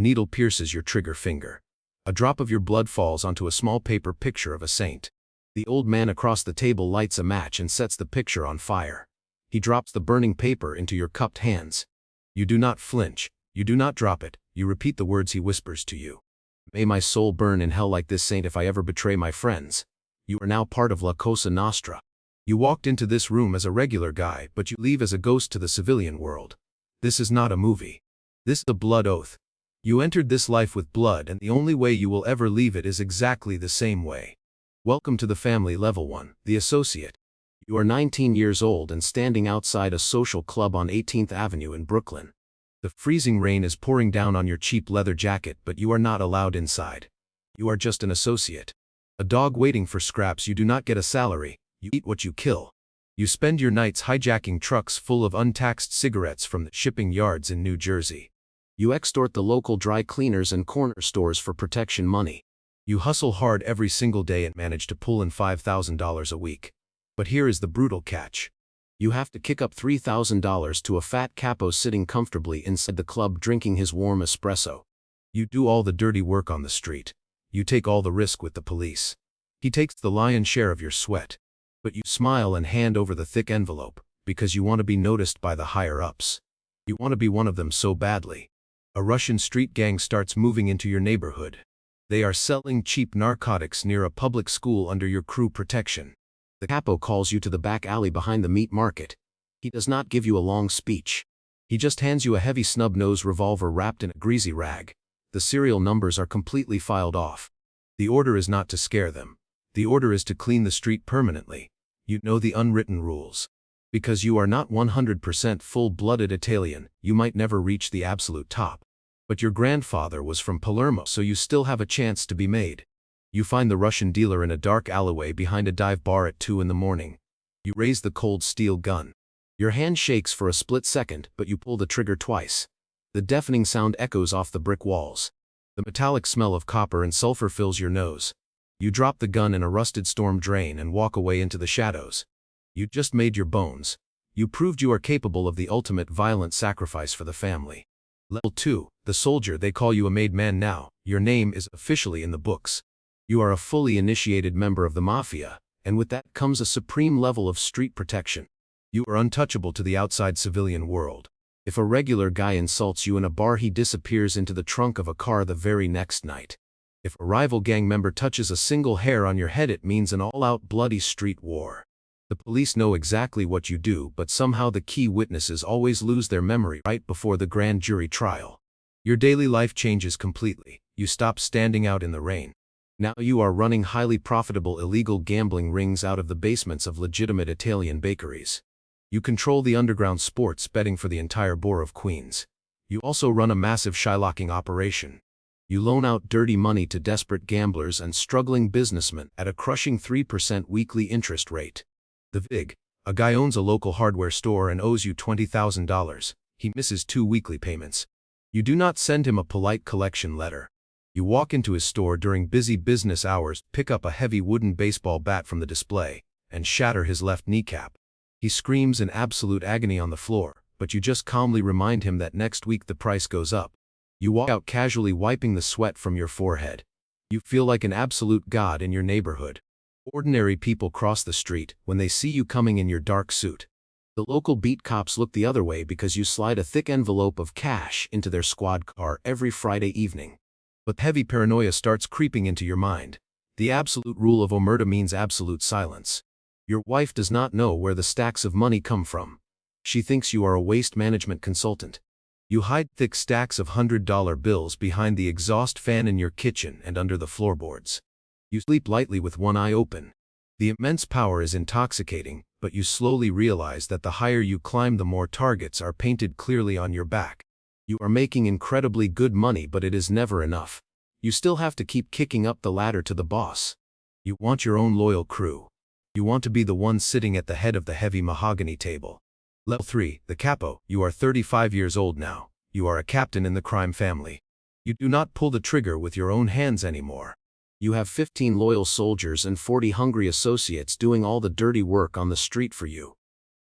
needle pierces your trigger finger. A drop of your blood falls onto a small paper picture of a saint. The old man across the table lights a match and sets the picture on fire. He drops the burning paper into your cupped hands. You do not flinch. You do not drop it. You repeat the words he whispers to you. May my soul burn in hell like this saint if I ever betray my friends. You are now part of La Cosa Nostra. You walked into this room as a regular guy, but you leave as a ghost to the civilian world. This is not a movie. This is a blood oath. You entered this life with blood, and the only way you will ever leave it is exactly the same way. Welcome to the family. Level 1, the associate. You are 19 years old and standing outside a social club on 18th Avenue in Brooklyn. The freezing rain is pouring down on your cheap leather jacket, but you are not allowed inside. You are just an associate. A dog waiting for scraps. You do not get a salary. You eat what you kill. You spend your nights hijacking trucks full of untaxed cigarettes from the shipping yards in New Jersey. You extort the local dry cleaners and corner stores for protection money. You hustle hard every single day and manage to pull in $5,000 a week. But here is the brutal catch. You have to kick up $3,000 to a fat capo sitting comfortably inside the club drinking his warm espresso. You do all the dirty work on the street. You take all the risk with the police. He takes the lion's share of your sweat. But you smile and hand over the thick envelope, because you want to be noticed by the higher-ups. You want to be one of them so badly. A Russian street gang starts moving into your neighborhood. They are selling cheap narcotics near a public school under your crew protection. The capo calls you to the back alley behind the meat market. He does not give you a long speech. He just hands you a heavy snub-nose revolver wrapped in a greasy rag. The serial numbers are completely filed off. The order is not to scare them. The order is to clean the street permanently. You know the unwritten rules. Because you are not 100% full-blooded Italian, you might never reach the absolute top. But your grandfather was from Palermo, so you still have a chance to be made. You find the Russian dealer in a dark alleyway behind a dive bar at 2 in the morning. You raise the cold steel gun. Your hand shakes for a split second, but you pull the trigger twice. The deafening sound echoes off the brick walls. The metallic smell of copper and sulfur fills your nose. You drop the gun in a rusted storm drain and walk away into the shadows. You just made your bones. You proved you are capable of the ultimate violent sacrifice for the family. Level 2, the soldier. They call you a made man now. Your name is officially in the books. You are a fully initiated member of the mafia, and with that comes a supreme level of street protection. You are untouchable to the outside civilian world. If a regular guy insults you in a bar, he disappears into the trunk of a car the very next night. If a rival gang member touches a single hair on your head, it means an all-out bloody street war. The police know exactly what you do, but somehow the key witnesses always lose their memory right before the grand jury trial. Your daily life changes completely. You stop standing out in the rain. Now you are running highly profitable illegal gambling rings out of the basements of legitimate Italian bakeries. You control the underground sports betting for the entire borough of Queens. You also run a massive shylocking operation. You loan out dirty money to desperate gamblers and struggling businessmen at a crushing 3% weekly interest rate. The Vig, a guy owns a local hardware store and owes you $20,000. He misses 2 weekly payments. You do not send him a polite collection letter. You walk into his store during busy business hours, pick up a heavy wooden baseball bat from the display, and shatter his left kneecap. He screams in absolute agony on the floor, but you just calmly remind him that next week the price goes up. You walk out casually, wiping the sweat from your forehead. You feel like an absolute god in your neighborhood. Ordinary people cross the street when they see you coming in your dark suit. The local beat cops look the other way because you slide a thick envelope of cash into their squad car every Friday evening. But heavy paranoia starts creeping into your mind. The absolute rule of omerta means absolute silence. Your wife does not know where the stacks of money come from. She thinks you are a waste management consultant. You hide thick stacks of $100 bills behind the exhaust fan in your kitchen and under the floorboards. You sleep lightly with one eye open. The immense power is intoxicating, but you slowly realize that the higher you climb, the more targets are painted clearly on your back. You are making incredibly good money, but it is never enough. You still have to keep kicking up the ladder to the boss. You want your own loyal crew. You want to be the one sitting at the head of the heavy mahogany table. Level 3, the capo. You are 35 years old now. You are a captain in the crime family. You do not pull the trigger with your own hands anymore. You have 15 loyal soldiers and 40 hungry associates doing all the dirty work on the street for you.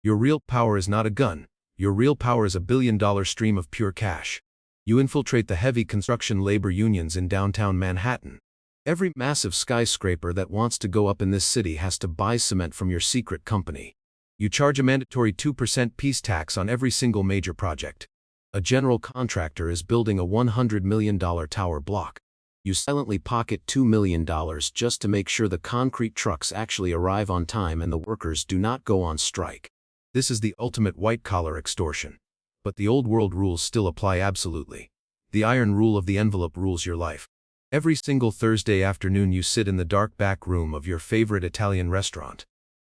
Your real power is not a gun. Your real power is a $1 billion stream of pure cash. You infiltrate the heavy construction labor unions in downtown Manhattan. Every massive skyscraper that wants to go up in this city has to buy cement from your secret company. You charge a mandatory 2% peace tax on every single major project. A general contractor is building a $100 million tower block. You silently pocket $2 million just to make sure the concrete trucks actually arrive on time and the workers do not go on strike. This is the ultimate white-collar extortion. But the old world rules still apply absolutely. The iron rule of the envelope rules your life. Every single Thursday afternoon you sit in the dark back room of your favorite Italian restaurant.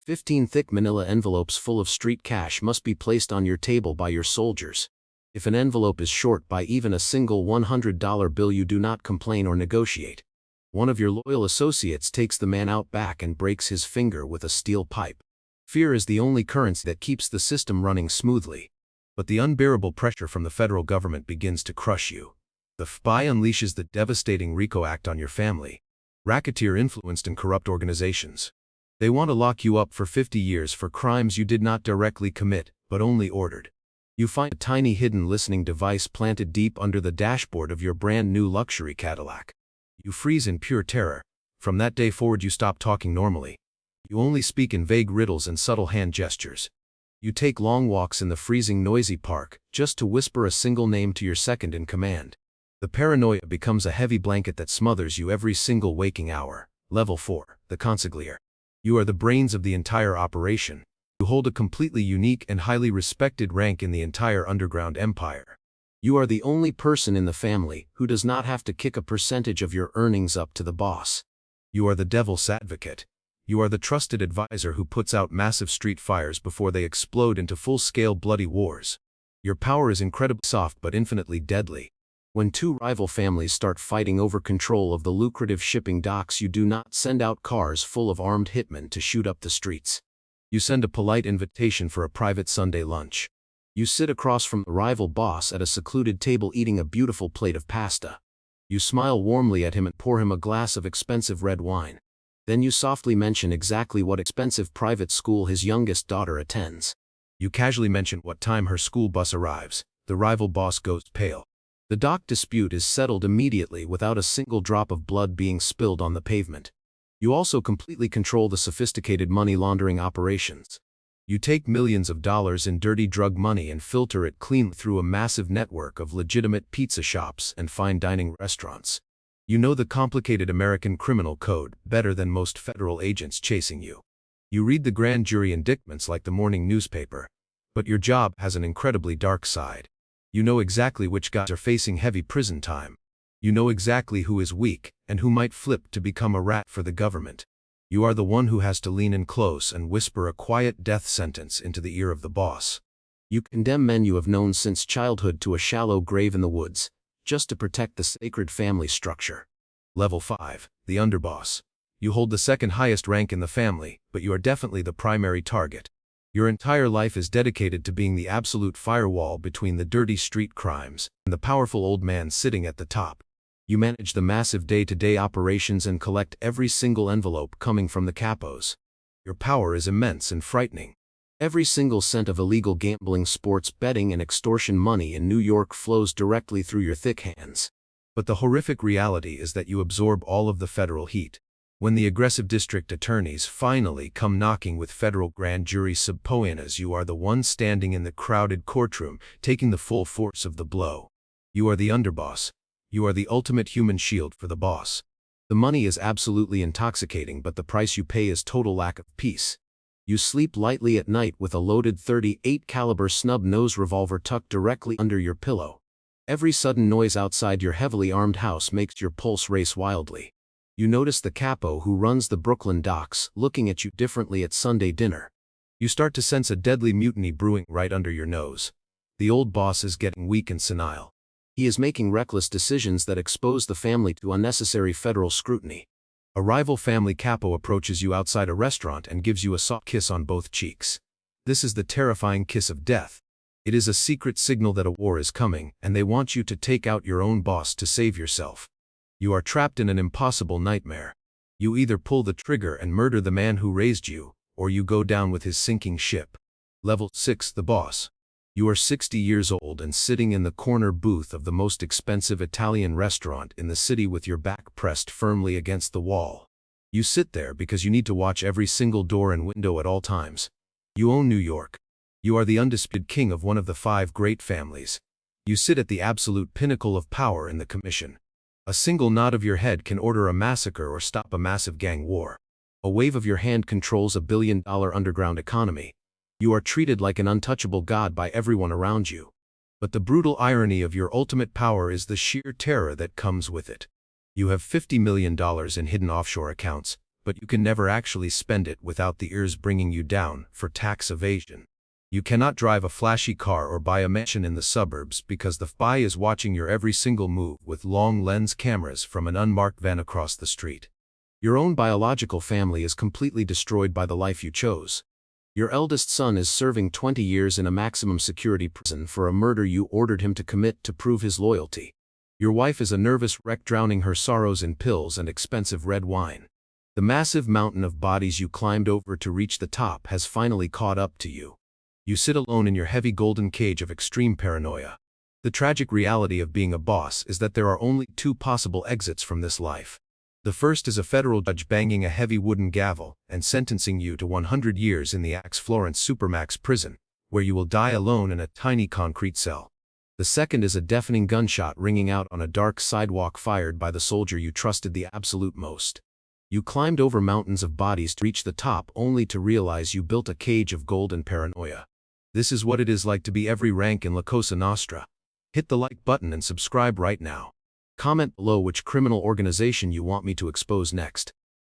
15 thick manila envelopes full of street cash must be placed on your table by your soldiers. If an envelope is short by even a single $100 bill, you do not complain or negotiate. One of your loyal associates takes the man out back and breaks his finger with a steel pipe. Fear is the only currency that keeps the system running smoothly. But the unbearable pressure from the federal government begins to crush you. The FBI unleashes the devastating RICO Act on your family. Racketeer-influenced and corrupt organizations. They want to lock you up for 50 years for crimes you did not directly commit, but only ordered. You find a tiny hidden listening device planted deep under the dashboard of your brand new luxury Cadillac. You freeze in pure terror. From that day forward you stop talking normally. You only speak in vague riddles and subtle hand gestures. You take long walks in the freezing noisy park, just to whisper a single name to your second in command. The paranoia becomes a heavy blanket that smothers you every single waking hour. Level 4, the consigliere. You are the brains of the entire operation. You hold a completely unique and highly respected rank in the entire underground empire. You are the only person in the family who does not have to kick a percentage of your earnings up to the boss. You are the devil's advocate. You are the trusted advisor who puts out massive street fires before they explode into full-scale bloody wars. Your power is incredibly soft but infinitely deadly. When two rival families start fighting over control of the lucrative shipping docks, you do not send out cars full of armed hitmen to shoot up the streets. You send a polite invitation for a private Sunday lunch. You sit across from the rival boss at a secluded table eating a beautiful plate of pasta. You smile warmly at him and pour him a glass of expensive red wine. Then you softly mention exactly what expensive private school his youngest daughter attends. You casually mention what time her school bus arrives. The rival boss goes pale. The dock dispute is settled immediately without a single drop of blood being spilled on the pavement. You also completely control the sophisticated money laundering operations. You take millions of dollars in dirty drug money and filter it clean through a massive network of legitimate pizza shops and fine dining restaurants. You know the complicated American criminal code better than most federal agents chasing you. You read the grand jury indictments like the morning newspaper. But your job has an incredibly dark side. You know exactly which guys are facing heavy prison time. You know exactly who is weak and who might flip to become a rat for the government. You are the one who has to lean in close and whisper a quiet death sentence into the ear of the boss. You condemn men you have known since childhood to a shallow grave in the woods, just to protect the sacred family structure. Level 5, the underboss. You hold the second highest rank in the family, but you are definitely the primary target. Your entire life is dedicated to being the absolute firewall between the dirty street crimes and the powerful old man sitting at the top. You manage the massive day-to-day operations and collect every single envelope coming from the capos. Your power is immense and frightening. Every single cent of illegal gambling, sports betting, and extortion money in New York flows directly through your thick hands. But the horrific reality is that you absorb all of the federal heat. When the aggressive district attorneys finally come knocking with federal grand jury subpoenas, you are the one standing in the crowded courtroom, taking the full force of the blow. You are the underboss. You are the ultimate human shield for the boss. The money is absolutely intoxicating, but the price you pay is total lack of peace. You sleep lightly at night with a loaded .38 caliber snub-nose revolver tucked directly under your pillow. Every sudden noise outside your heavily armed house makes your pulse race wildly. You notice the capo who runs the Brooklyn docks looking at you differently at Sunday dinner. You start to sense a deadly mutiny brewing right under your nose. The old boss is getting weak and senile. He is making reckless decisions that expose the family to unnecessary federal scrutiny. A rival family capo approaches you outside a restaurant and gives you a soft kiss on both cheeks. This is the terrifying kiss of death. It is a secret signal that a war is coming, and they want you to take out your own boss to save yourself. You are trapped in an impossible nightmare. You either pull the trigger and murder the man who raised you, or you go down with his sinking ship. Level 6, the boss. You are 60 years old and sitting in the corner booth of the most expensive Italian restaurant in the city with your back pressed firmly against the wall. You sit there because you need to watch every single door and window at all times. You own New York. You are the undisputed king of one of the 5 great families. You sit at the absolute pinnacle of power in the commission. A single nod of your head can order a massacre or stop a massive gang war. A wave of your hand controls a billion-dollar underground economy. You are treated like an untouchable god by everyone around you. But the brutal irony of your ultimate power is the sheer terror that comes with it. You have $50 million in hidden offshore accounts, but you can never actually spend it without the ears bringing you down for tax evasion. You cannot drive a flashy car or buy a mansion in the suburbs because the FBI is watching your every single move with long lens cameras from an unmarked van across the street. Your own biological family is completely destroyed by the life you chose. Your eldest son is serving 20 years in a maximum security prison for a murder you ordered him to commit to prove his loyalty. Your wife is a nervous wreck drowning her sorrows in pills and expensive red wine. The massive mountain of bodies you climbed over to reach the top has finally caught up to you. You sit alone in your heavy golden cage of extreme paranoia. The tragic reality of being a boss is that there are only 2 possible exits from this life. The first is a federal judge banging a heavy wooden gavel and sentencing you to 100 years in the Axe Florence Supermax prison, where you will die alone in a tiny concrete cell. The second is a deafening gunshot ringing out on a dark sidewalk fired by the soldier you trusted the absolute most. You climbed over mountains of bodies to reach the top only to realize you built a cage of gold and paranoia. This is what it is like to be every rank in La Cosa Nostra. Hit the like button and subscribe right now. Comment below which criminal organization you want me to expose next.